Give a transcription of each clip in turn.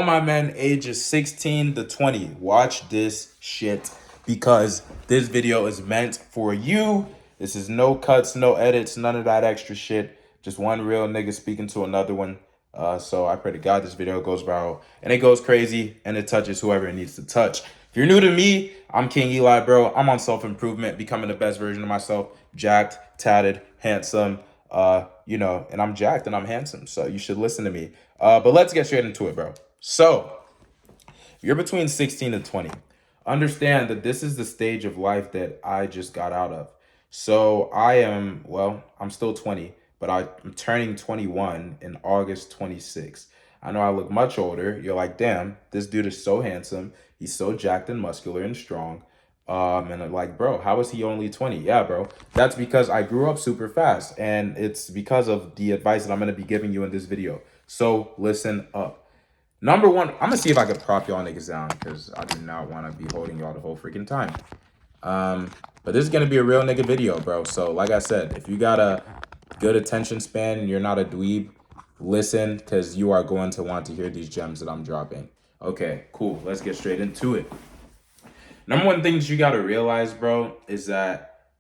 All my men ages 16 to 20, watch this shit because this video is meant for you. This is no cuts, no edits, none of that extra shit. Just one real nigga speaking to another one. So I pray to God this video goes viral and it goes crazy and it touches whoever it needs to touch. If you're new to me, I'm King Eli, bro. I'm on self-improvement, becoming the best version of myself. Jacked, tatted, handsome, and I'm jacked and I'm handsome. So you should listen to me. But let's get straight into it, bro. So, if you're between 16 and 20, understand that this is the stage of life that I just got out of. So, I'm still 20, but I'm turning 21 in August 26. I know I look much older. You're like, damn, this dude is so handsome. He's so jacked and muscular and strong. And I'm like, bro, how is he only 20? Yeah, bro. That's because I grew up super fast. And it's because of the advice that I'm going to be giving you in this video. So listen up. Number one, I'm gonna see if I can prop y'all niggas down because I do not want to be holding y'all the whole freaking time. But this is gonna be a real nigga video, bro. So like I said, if you got a good attention span and you're not a dweeb, listen because you are going to want to hear these gems that I'm dropping. Okay, cool. Let's get straight into it. Number one thing that you gotta realize, bro, is that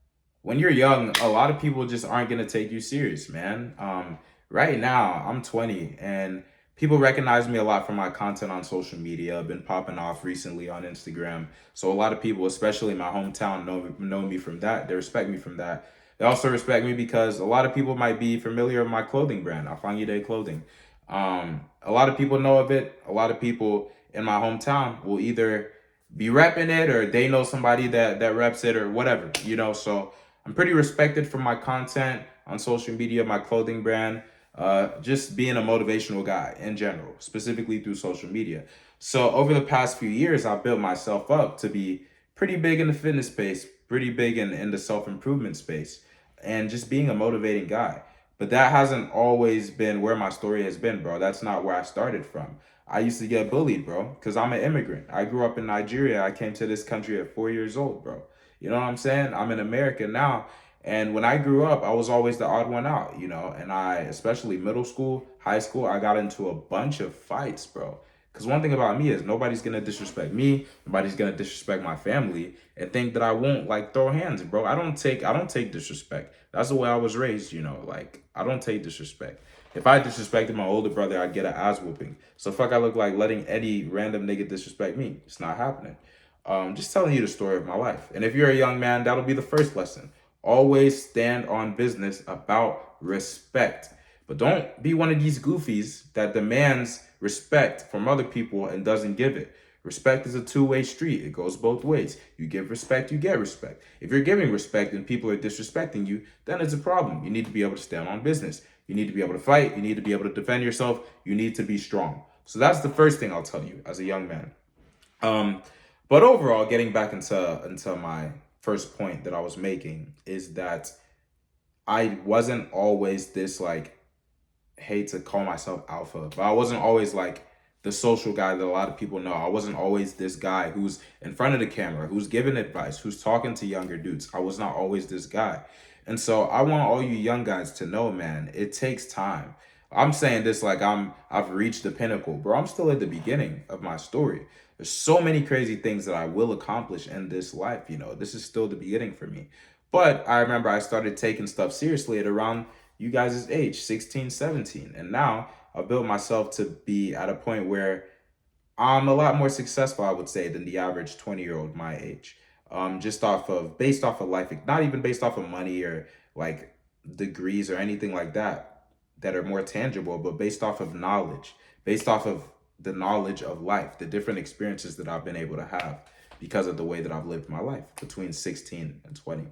when you're young, a lot of people just aren't gonna take you serious, man. Right now, I'm 20 and people recognize me a lot from my content on social media. I've been popping off recently on Instagram. So a lot of people, especially in my hometown, know me from that. They respect me from that. They also respect me because a lot of people might be familiar with my clothing brand, Afangi Day Clothing. A lot of people know of it. A lot of people in my hometown will either be repping it or they know somebody that reps it or whatever, So I'm pretty respected for my content on social media, my clothing brand, just being a motivational guy in general, specifically through social media. So over the past few years, I've built myself up to be pretty big in the fitness space, pretty big in the self-improvement space, and just being a motivating guy. But that hasn't always been where my story has been, bro. That's not where I started from. I used to get bullied, bro, because I'm an immigrant. I grew up in Nigeria. I came to this country at 4 years old, bro. You know what I'm saying? I'm in America now. And when I grew up, I was always the odd one out, and especially middle school, high school, I got into a bunch of fights, bro. Because one thing about me is nobody's going to disrespect me. Nobody's going to disrespect my family and think that I won't like throw hands, bro. I don't take disrespect. That's the way I was raised, like I don't take disrespect. If I disrespected my older brother, I'd get an ass whooping. So fuck I look like letting any random nigga disrespect me. It's not happening. Just telling you the story of my life. And if you're a young man, that'll be the first lesson. Always stand on business about respect. But don't be one of these goofies that demands respect from other people and doesn't give it. Respect is a two-way street. It goes both ways. You give respect, you get respect. If you're giving respect and people are disrespecting you, then it's a problem. You need to be able to stand on business. You need to be able to fight. You need to be able to defend yourself. You need to be strong. So that's the first thing I'll tell you as a young man. But overall, getting back into my first point that I was making is that I wasn't always this like hate to call myself alpha, but I wasn't always like the social guy that a lot of people know. I wasn't always this guy who's in front of the camera, who's giving advice, who's talking to younger dudes. I was not always this guy. And so I want all you young guys to know, man, it takes time. I'm saying this like I've reached the pinnacle, bro. I'm still at the beginning of my story. There's so many crazy things that I will accomplish in this life, This is still the beginning for me. But I remember I started taking stuff seriously at around you guys' age, 16, 17. And now I've built myself to be at a point where I'm a lot more successful, I would say, than the average 20-year-old my age. Based off of life, not even based off of money or like degrees or anything like that are more tangible, but based off of knowledge, based off of the knowledge of life, the different experiences that I've been able to have because of the way that I've lived my life between 16 and 20.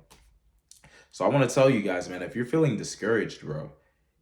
So I want to tell you guys, man, if you're feeling discouraged, bro,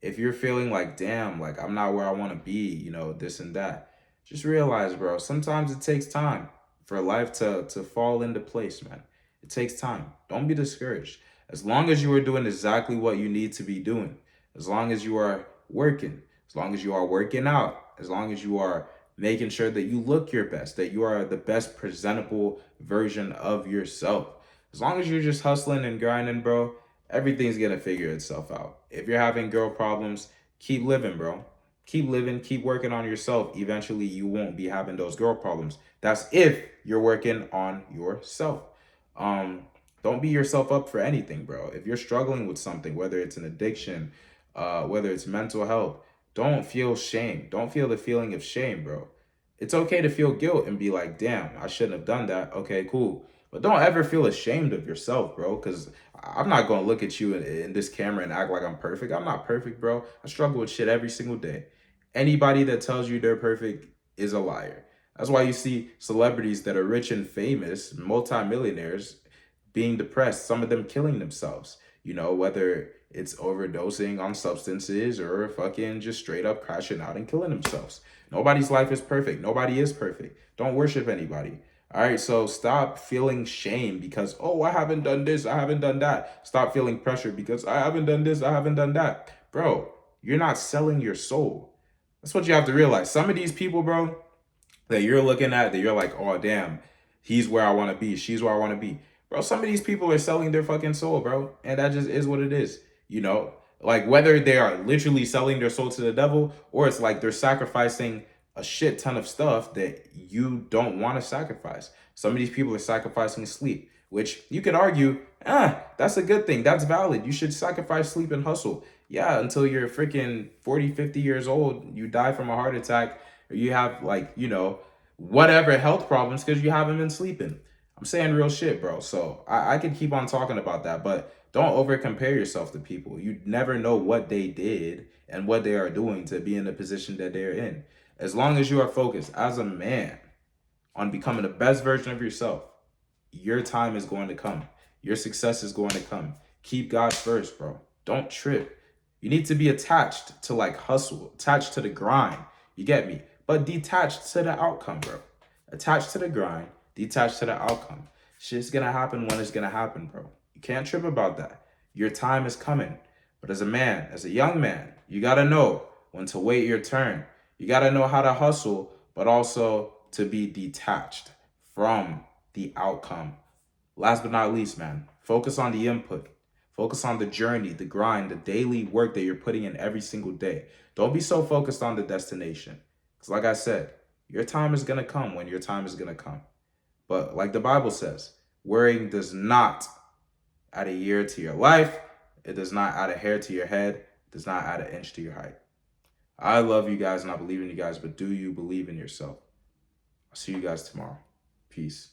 if you're feeling like, damn, like I'm not where I want to be, this and that, just realize, bro, sometimes it takes time for life to fall into place, man. It takes time. Don't be discouraged. As long as you are doing exactly what you need to be doing, as long as you are working, as long as you are working out, as long as you are making sure that you look your best, that you are the best presentable version of yourself. As long as you're just hustling and grinding, bro, everything's gonna figure itself out. If you're having girl problems, keep living, bro. Keep living, keep working on yourself. Eventually, you won't be having those girl problems. That's if you're working on yourself. Um, don't beat yourself up for anything, bro. If you're struggling with something, whether it's an addiction, whether it's mental health, don't feel shame. Don't feel the feeling of shame, bro. It's okay to feel guilt and be like, damn, I shouldn't have done that. Okay, cool. But don't ever feel ashamed of yourself, bro, because I'm not going to look at you in this camera and act like I'm perfect. I'm not perfect, bro. I struggle with shit every single day. Anybody that tells you they're perfect is a liar. That's why you see celebrities that are rich and famous, multimillionaires, being depressed, some of them killing themselves, whether it's overdosing on substances or fucking just straight up crashing out and killing themselves. Nobody's life is perfect. Nobody is perfect. Don't worship anybody. All right, so stop feeling shame because, oh, I haven't done this, I haven't done that. Stop feeling pressure because I haven't done this, I haven't done that. Bro, you're not selling your soul. That's what you have to realize. Some of these people, bro, that you're looking at, that you're like, oh, damn, he's where I want to be, she's where I want to be. Bro, some of these people are selling their fucking soul, bro. And that just is what it is, Like whether they are literally selling their soul to the devil or it's like they're sacrificing a shit ton of stuff that you don't want to sacrifice. Some of these people are sacrificing sleep, which you could argue, that's a good thing. That's valid. You should sacrifice sleep and hustle. Yeah, until you're freaking 40, 50 years old, you die from a heart attack, or you have whatever health problems because you haven't been sleeping. I'm saying real shit, bro. So I could keep on talking about that, but don't over compare yourself to people. You never know what they did and what they are doing to be in the position that they're in. As long as you are focused as a man on becoming the best version of yourself, your time is going to come. Your success is going to come. Keep God first, bro. Don't trip. You need to be attached to hustle, attached to the grind. You get me? But detached to the outcome, bro. Attached to the grind, detached to the outcome. Shit's gonna happen when it's gonna happen, bro. You can't trip about that. Your time is coming. But as a man, as a young man, you gotta know when to wait your turn. You gotta know how to hustle, but also to be detached from the outcome. Last but not least, man, focus on the input. Focus on the journey, the grind, the daily work that you're putting in every single day. Don't be so focused on the destination. Because like I said, your time is going to come when your time is going to come. But like the Bible says, worrying does not add a year to your life. It does not add a hair to your head. It does not add an inch to your height. I love you guys and I believe in you guys, but do you believe in yourself? I'll see you guys tomorrow. Peace.